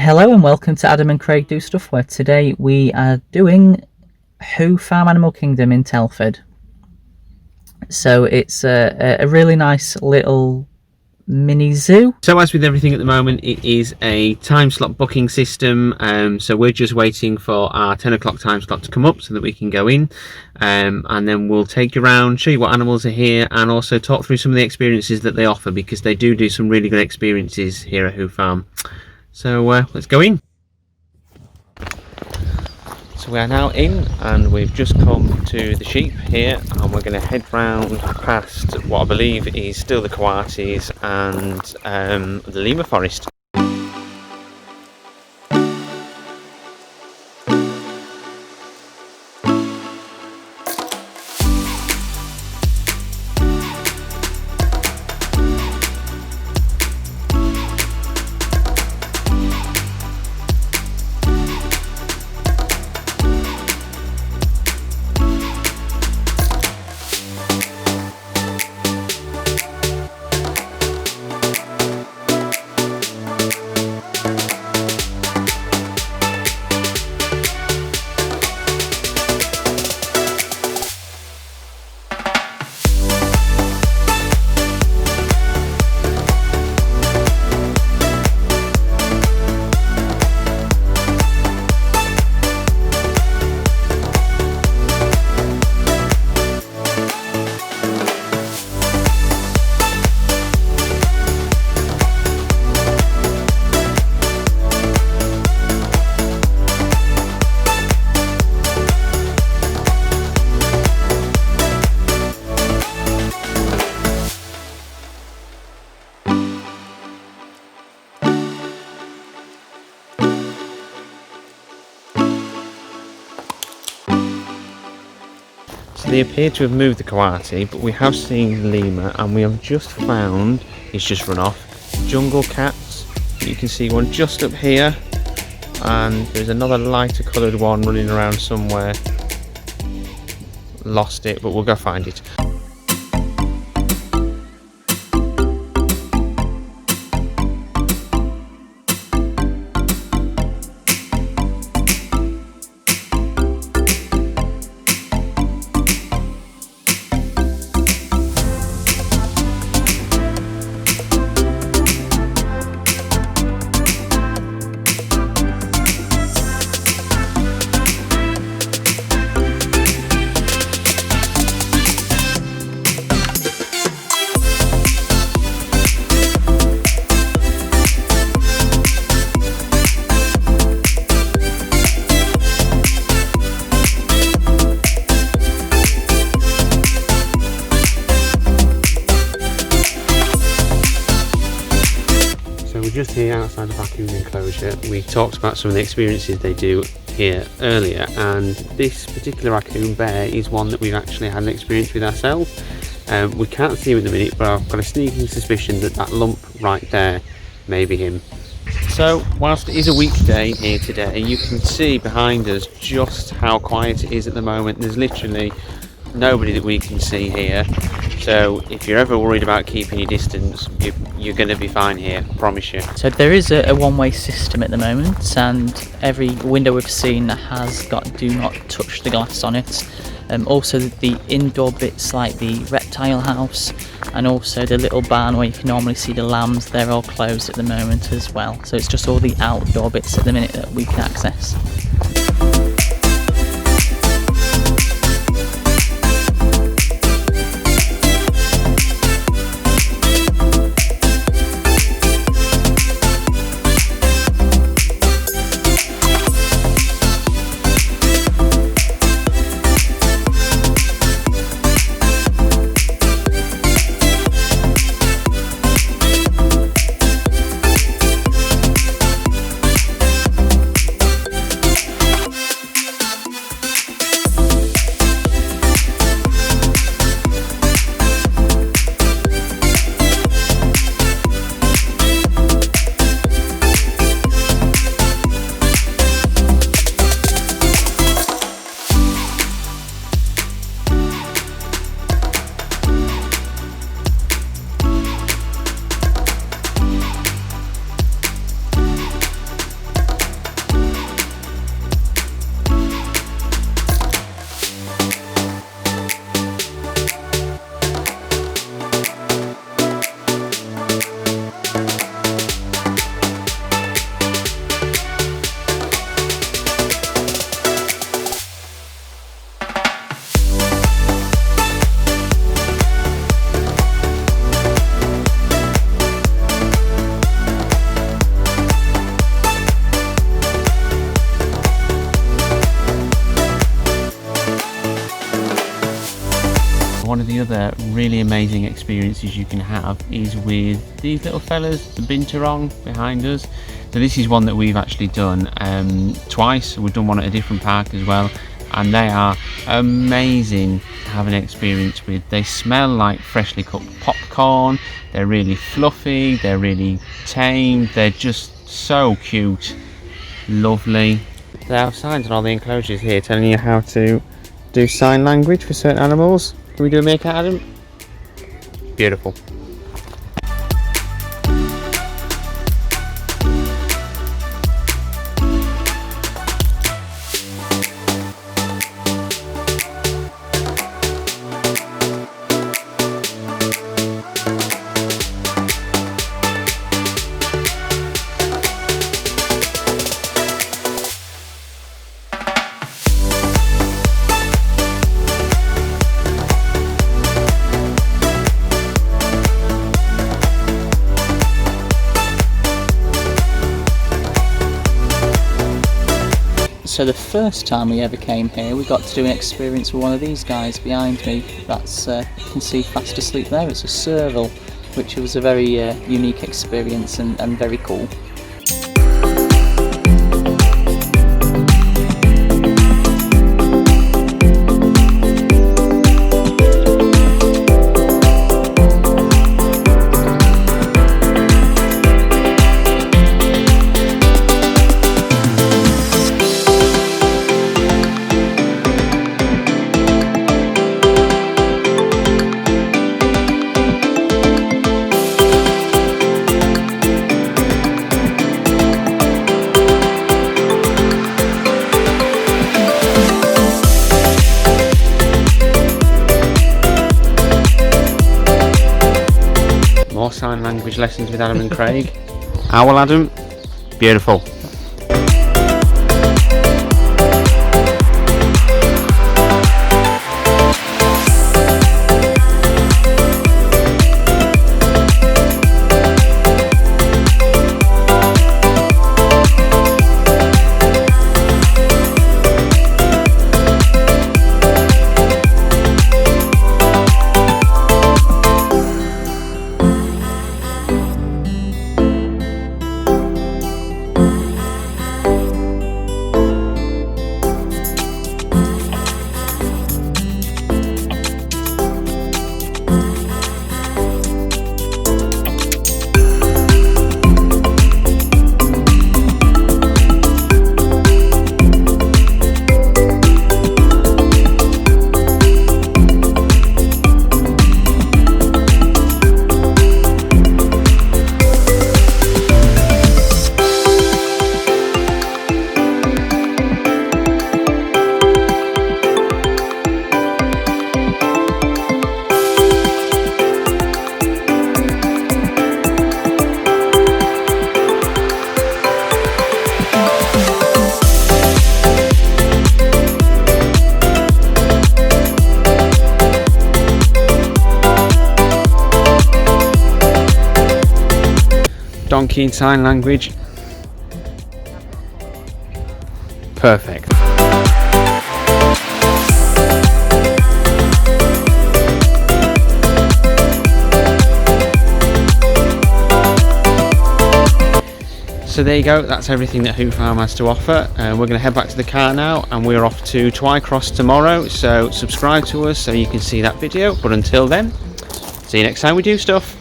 Hello and welcome to Adam and Craig Do Stuff, where today we are doing Who Farm Animal Kingdom in Telford. So it's a really nice little mini zoo. So as with everything at the moment, it is a time slot booking system, so we're just waiting for our 10 o'clock time slot to come up so that we can go in, and then we'll take you around, show you what animals are here, and also talk through some of the experiences that they offer, because they do some really good experiences here at Who Farm. So let's go in. So we are now in, and we've just come to the sheep here, and we're going to head round past what I believe is still the coatis and the Lemur Forest. They appear to have moved the coati, but we have seen lemur, and we have just found, he's just run off, jungle cats. You can see one just up here, and there's another lighter coloured one running around somewhere. Lost it, but we'll go find it. Just here outside the vacuum enclosure. We talked about some of the experiences they do here earlier, and this particular raccoon bear is one that we've actually had an experience with ourselves. We can't see him at the minute, but I've got a sneaking suspicion that that lump right there may be him. So whilst it is a weekday here today, you can see behind us just how quiet it is at the moment. There's literally nobody that we can see here. So if you're ever worried about keeping your distance, you're going to be fine here, I promise you. So there is a one-way system at the moment, and every window we've seen has got do not touch the glass on it. Also the indoor bits like the reptile house, and also the little barn where you can normally see the lambs, they're all closed at the moment as well. So it's just all the outdoor bits at the minute that we can access. the other really amazing experiences you can have is with these little fellas, the Binturong behind us. So this is one that we've actually done twice. We've done one at a different park as well, and they are amazing to have an experience with. They smell like freshly cooked popcorn, they're really fluffy, they're really tame, they're just so cute, lovely. They have signs on all the enclosures here telling you how to do sign language for certain animals. Can we do a make out, Adam? Beautiful. So the first time we ever came here, we got to do an experience with one of these guys behind me. That's you can see fast asleep there. It's a Serval, which was a very unique experience and very cool. More sign language lessons with Adam and Craig. Owl Adam, beautiful. Donkey in sign language. Perfect. So there you go, that's everything that Hoot Farm has to offer. We're going to head back to the car now and we're off to Twycross tomorrow, so subscribe to us so you can see that video. But until then, see you next time we do stuff.